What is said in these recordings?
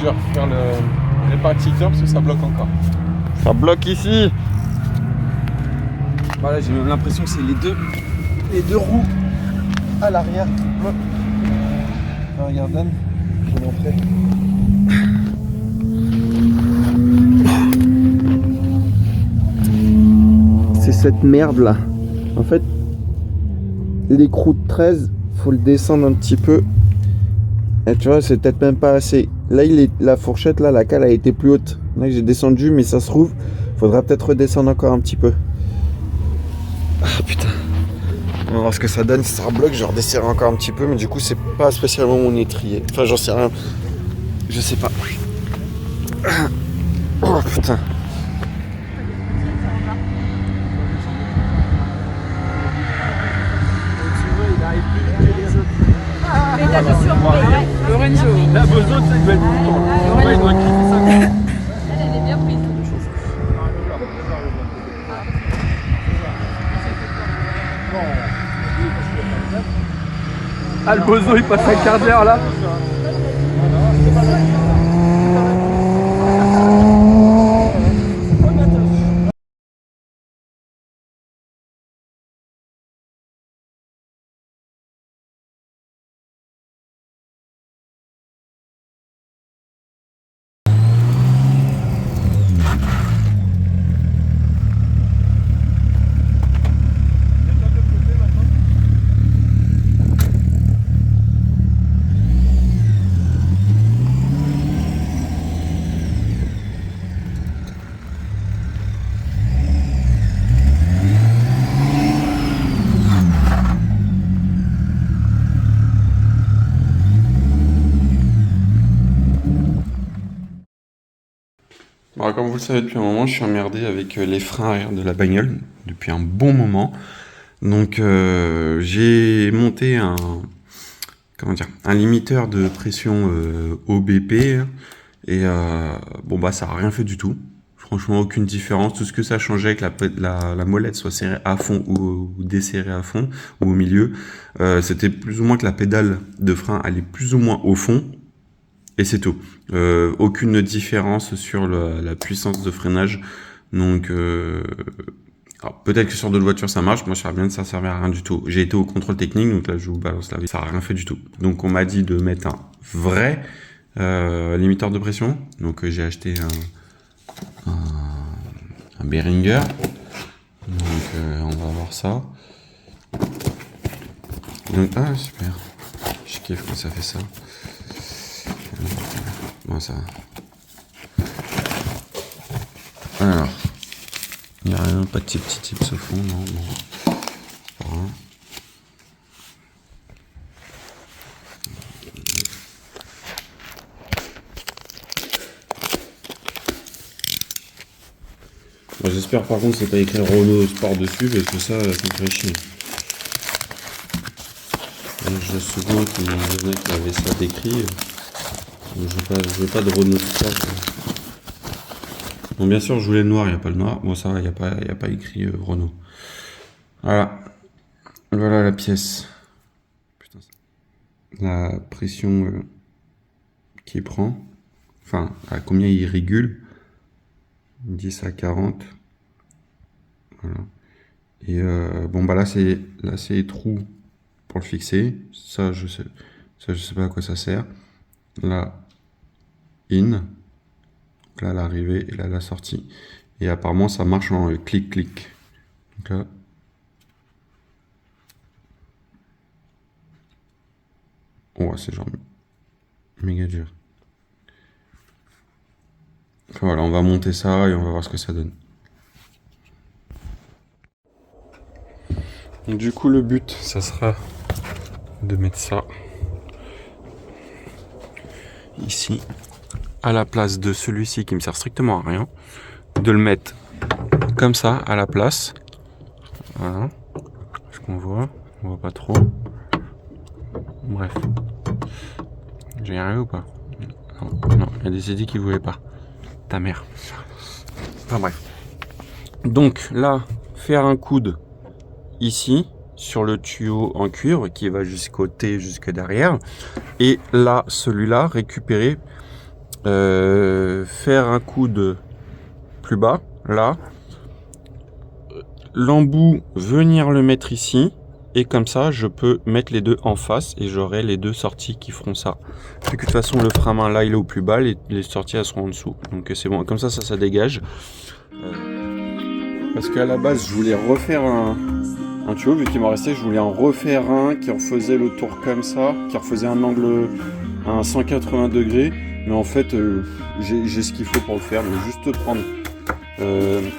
vais refaire le répartiteur parce que ça bloque encore. Ça bloque ici. Voilà, j'ai même l'impression que c'est les deux roues à l'arrière qui bloquent. Ah, regarde, Dan, je vais montrer. C'est cette merde là. En fait, l'écrou de 13, faut le descendre un petit peu. Et tu vois, c'est peut-être même pas assez. Là, la fourchette, là, la cale a été plus haute. Là, j'ai descendu, mais ça se trouve, faudra peut-être redescendre encore un petit peu. Ah putain. On va voir ce que ça donne. Si ça rebloque, je vais redesserrer encore un petit peu. Mais du coup, c'est pas spécialement mon étrier. Enfin, j'en sais rien. Je sais pas. Oh putain. Lorenzo. La Bozo, tu sais, il doit être content. Ouais, il doit kiffer ça. Elle est bien prise. Ah, le Bozo, il passe un quart d'heure là. Bon, comme vous le savez depuis un moment, je suis emmerdé avec les freins arrière de la bagnole depuis un bon moment. Donc j'ai monté un limiteur de pression OBP et bon bah ça a rien fait du tout. Franchement aucune différence. Tout ce que ça changeait que la molette soit serrée à fond ou desserrée à fond ou au milieu, c'était plus ou moins que la pédale de frein allait plus ou moins au fond. Et c'est tout. Aucune différence sur la puissance de freinage. Donc, alors peut-être que sur d'autres voitures ça marche. Moi, je savais bien que ça servait à rien du tout. J'ai été au contrôle technique, donc là, je vous balance la vie. Ça a rien fait du tout. Donc, on m'a dit de mettre un vrai limiteur de pression. Donc, j'ai acheté un Behringer. Donc, on va voir ça. Donc, ah, super. Je kiffe quand ça fait ça. Bon, ça. Alors, il n'y a rien, pas de petits tips au fond, non, non. Voilà. Bon, j'espère par contre que c'est pas écrit Renault Sport dessus parce que ça me ferait chier. Je souvent qu'il y en a qui avaient ça décrit. Je veux pas de Renault Sport. Bon, bien sûr, je voulais le noir, il n'y a pas le noir. Bon, ça va, il n'y a pas écrit Renault. Voilà. Voilà la pièce. Putain, la pression qu'il prend. Enfin, à combien il régule. 10 à 40. Voilà. Et bon, bah là, c'est les trous pour le fixer. Ça, je sais pas à quoi ça sert. Là, in. Donc là, l'arrivée et là, la sortie. Et apparemment, ça marche en clic-clic. Donc là. Oh, c'est genre méga dur. Enfin, voilà, on va monter ça et on va voir ce que ça donne. Donc, du coup, le but, ça sera de mettre ça ici, à la place de celui-ci qui me sert strictement à rien. De le mettre comme ça, à la place. Voilà. Est-ce qu'on voit? On voit pas trop. Bref. J'ai arrivé ou pas? Non, il y a des idées qui voulaient pas. Ta mère. Enfin bref. Donc là, faire un coude ici, sur le tuyau en cuivre qui va jusqu'au T, jusque derrière. Et là, celui-là, récupérer faire un coude plus bas, là, l'embout, venir le mettre ici, et comme ça, je peux mettre les deux en face, et j'aurai les deux sorties qui feront ça. Vu que de toute façon, le frein à main, là, il est au plus bas, les sorties, elles seront en dessous. Donc c'est bon, comme ça dégage. Parce qu'à la base, je voulais refaire un tuyau, vu qu'il m'en restait, je voulais en refaire un qui refaisait le tour comme ça, qui refaisait un angle à 180 degrés. Mais en fait, j'ai ce qu'il faut pour le faire. Donc juste prendre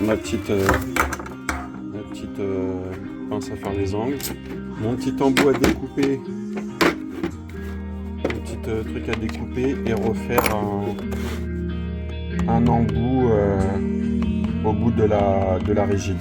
ma petite pince à faire les angles, mon petit embout à découper, un petit truc à découper et refaire un embout au bout de la rigide.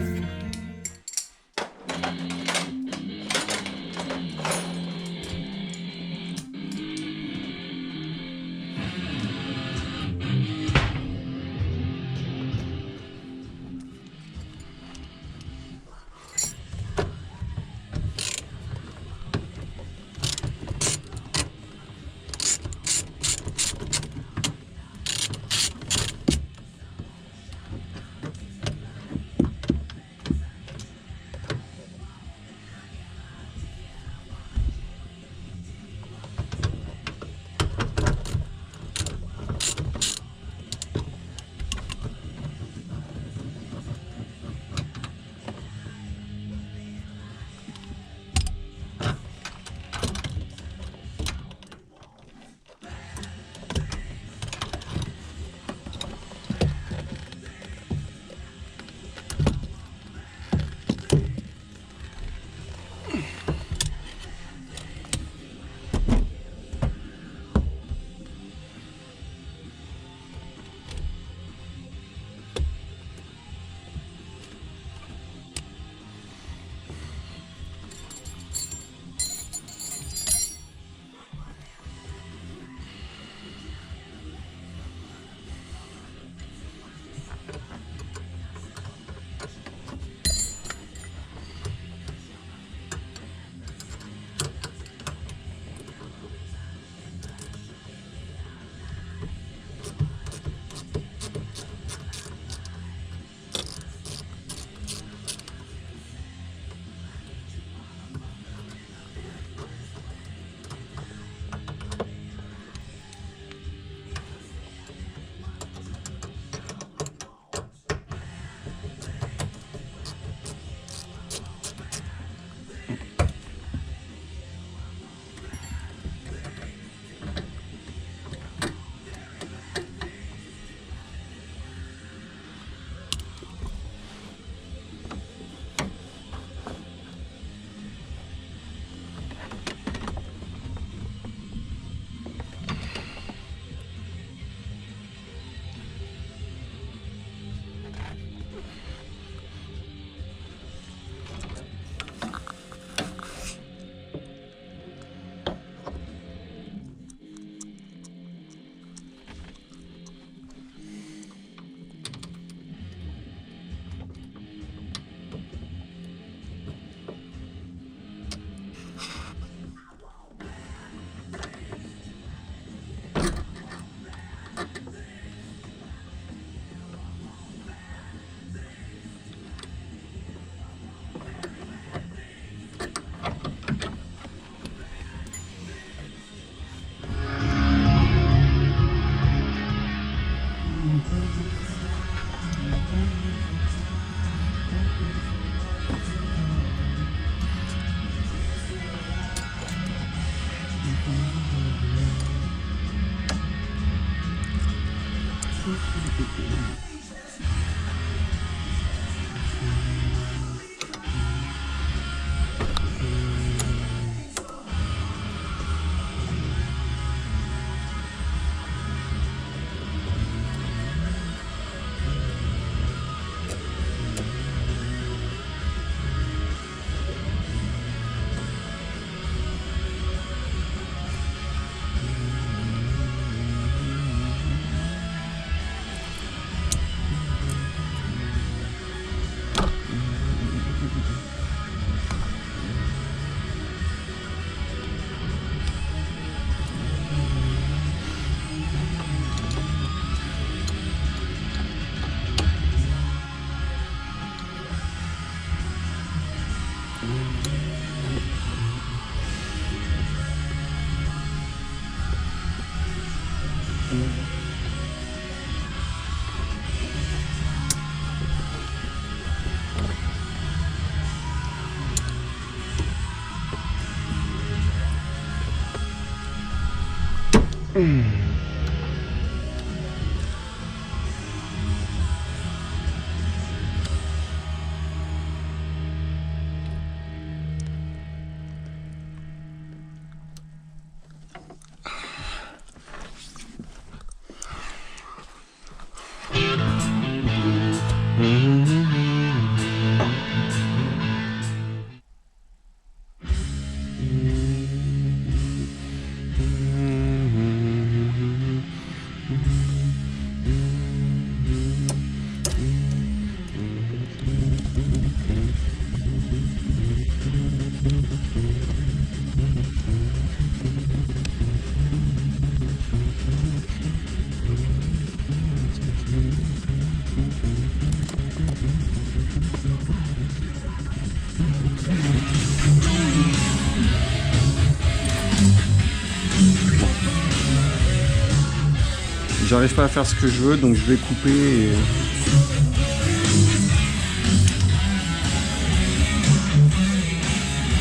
J'arrive pas à faire ce que je veux, donc je vais couper et...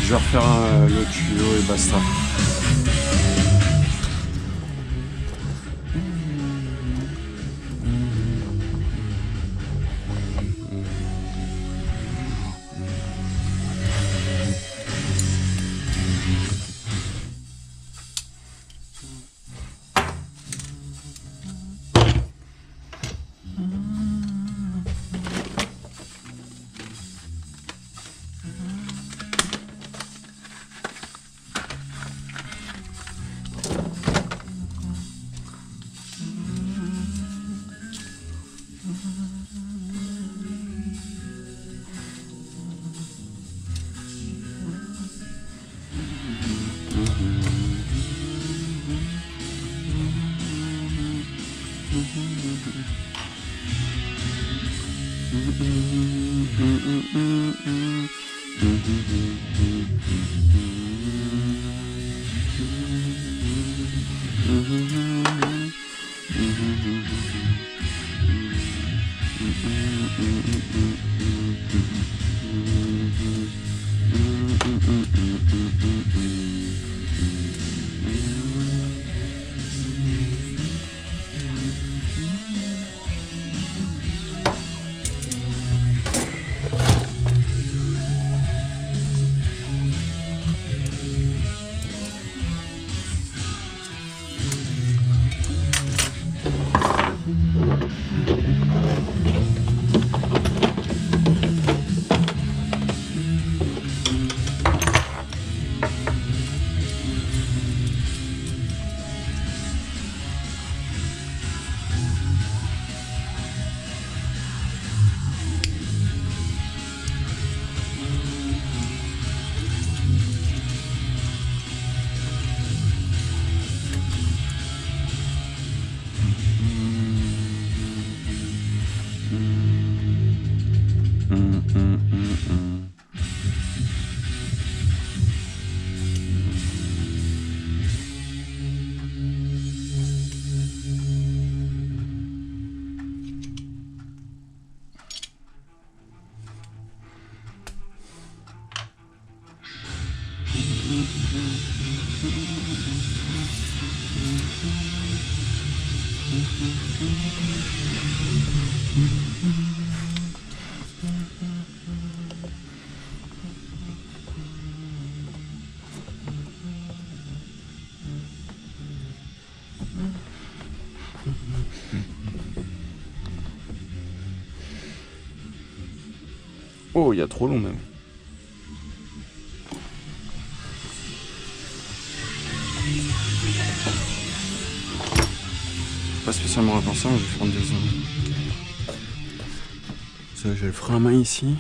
Je vais refaire le tuyau et basta. Oh, il y a trop long même. Pas spécialement intention, mais je vais faire une deuxième. Ça, j'ai le frein à main ici.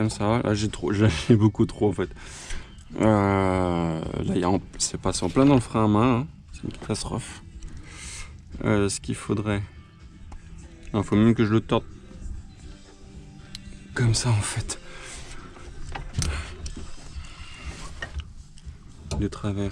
comme ça. Là, j'ai beaucoup trop en fait. Là, c'est passé en plein dans le frein à main. Hein. C'est une catastrophe. Ce qu'il faudrait... Il faut même que je le torde comme ça en fait. De travers.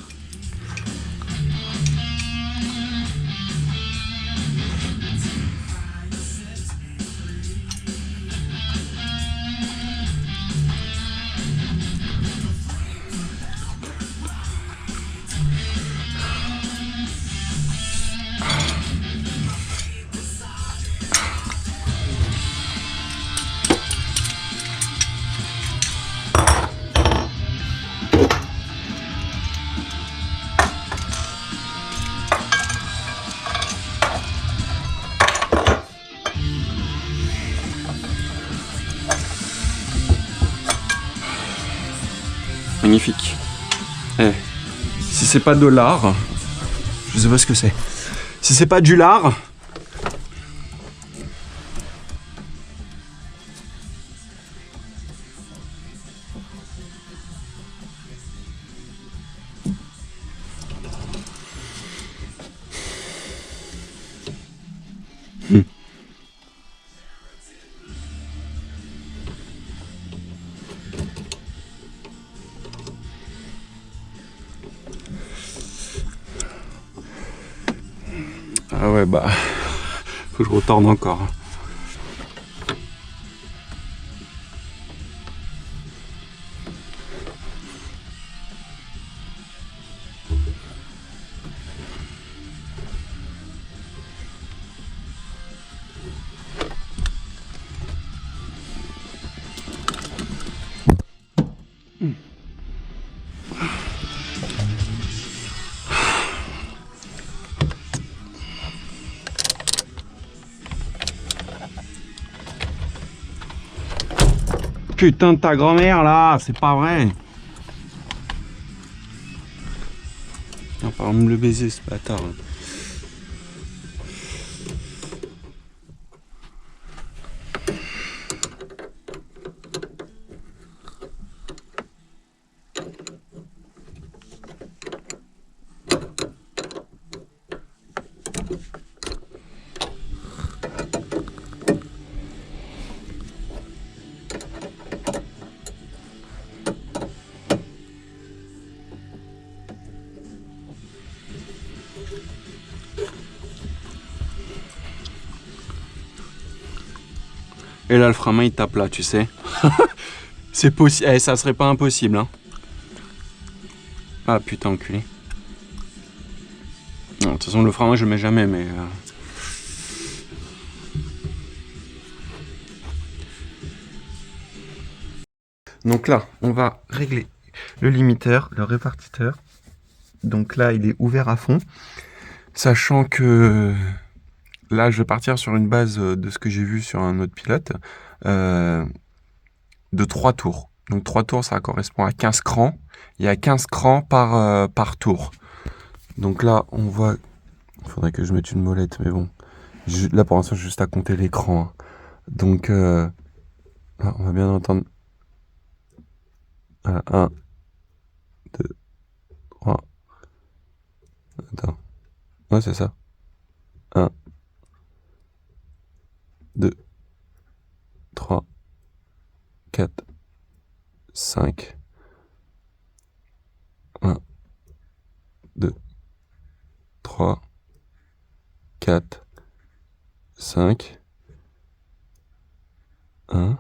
Magnifique. Si c'est pas de l'art, je sais pas ce que c'est. Si c'est pas du lard, ah ouais bah faut que je retourne encore. Putain de ta grand-mère là, c'est pas vrai. On va me le baiser ce bâtard. Et là le frein à main il tape là, tu sais. C'est possible. Eh, ça serait pas impossible hein. Ah putain enculé. Non, de toute façon le frein à main je le mets jamais mais... Donc là, on va régler le limiteur, le répartiteur. Donc là, il est ouvert à fond. Sachant que là, je vais partir sur une base de ce que j'ai vu sur un autre pilote, de 3 tours. Donc 3 tours, ça correspond à 15 crans. Il y a 15 crans par tour. Donc là, on voit... Il faudrait que je mette une molette, mais bon. Là, pour l'instant, juste à compter les crans. Hein. Donc, là, on va bien entendre... Voilà, 1, 2, 3... Attends. Ouais, c'est ça. 1, 2, 3, 4, 5. 1, 2, 3, 4, 5. 1,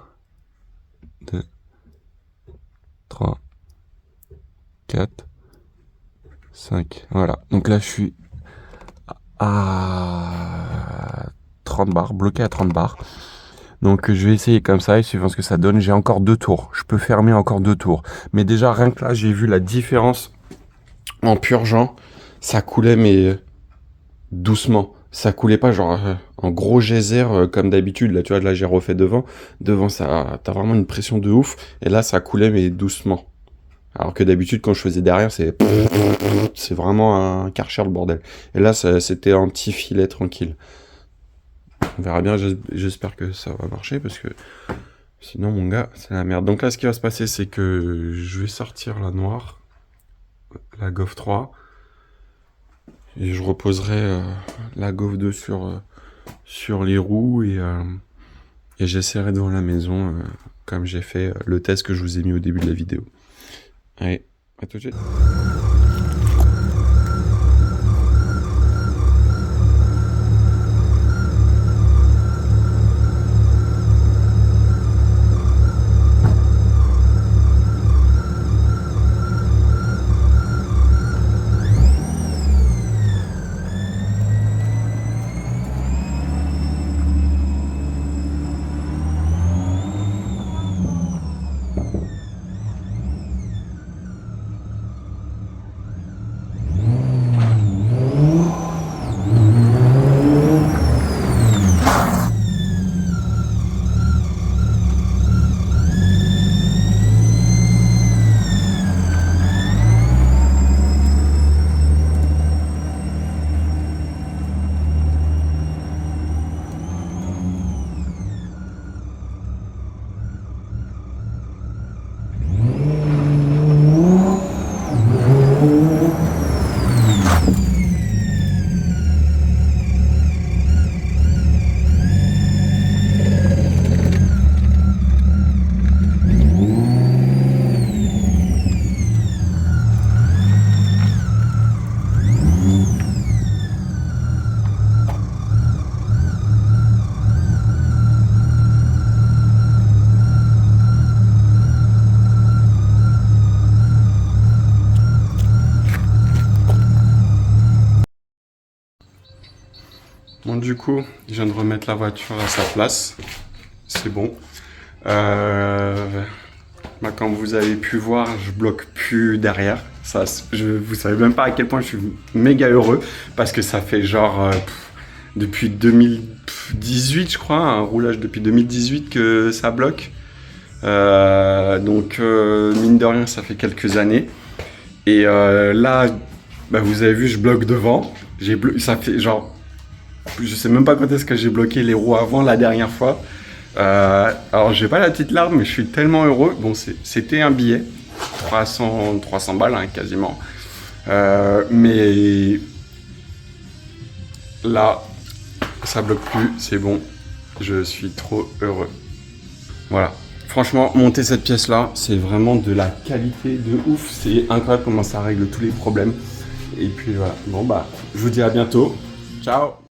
2, 3, 4, 5. Voilà. Donc là, je suis à 30 bars, bloqué à 30 bars. Donc je vais essayer comme ça et suivant ce que ça donne, j'ai encore 2 tours. Je peux fermer encore 2 tours. Mais déjà, rien que là, j'ai vu la différence en purgeant. Ça coulait, mais doucement. Ça coulait pas genre en gros geyser comme d'habitude. Là, tu vois, là, j'ai refait devant. Devant, ça, t'as vraiment une pression de ouf. Et là, ça coulait, mais doucement. Alors que d'habitude, quand je faisais derrière, c'est vraiment un Karcher le bordel. Et là, c'était un petit filet tranquille. On verra bien, j'espère que ça va marcher parce que Sinon, mon gars, c'est la merde. Donc là, ce qui va se passer, c'est que je vais sortir la noire, la Golf 3, et je reposerai la Golf 2 sur les roues, et j'essaierai devant la maison, comme j'ai fait le test que je vous ai mis au début de la vidéo. Allez, à tout de suite. Bon, du coup, je viens de remettre la voiture à sa place. C'est bon. Comme vous avez pu voir, je bloque plus derrière. Ça, vous savez même pas à quel point je suis méga heureux parce que ça fait genre depuis 2018, je crois, un roulage depuis 2018 que ça bloque. Donc, mine de rien, ça fait quelques années. Et là, vous avez vu, je bloque devant. Ça fait genre... Je sais même pas quand est-ce que j'ai bloqué les roues avant la dernière fois. Alors j'ai pas la petite larme, mais je suis tellement heureux. Bon, c'était un billet, 300 balles hein, quasiment. Mais là, ça bloque plus, c'est bon. Je suis trop heureux. Voilà. Franchement, monter cette pièce-là, c'est vraiment de la qualité de ouf. C'est incroyable comment ça règle tous les problèmes. Et puis voilà. Bon je vous dis à bientôt. Ciao.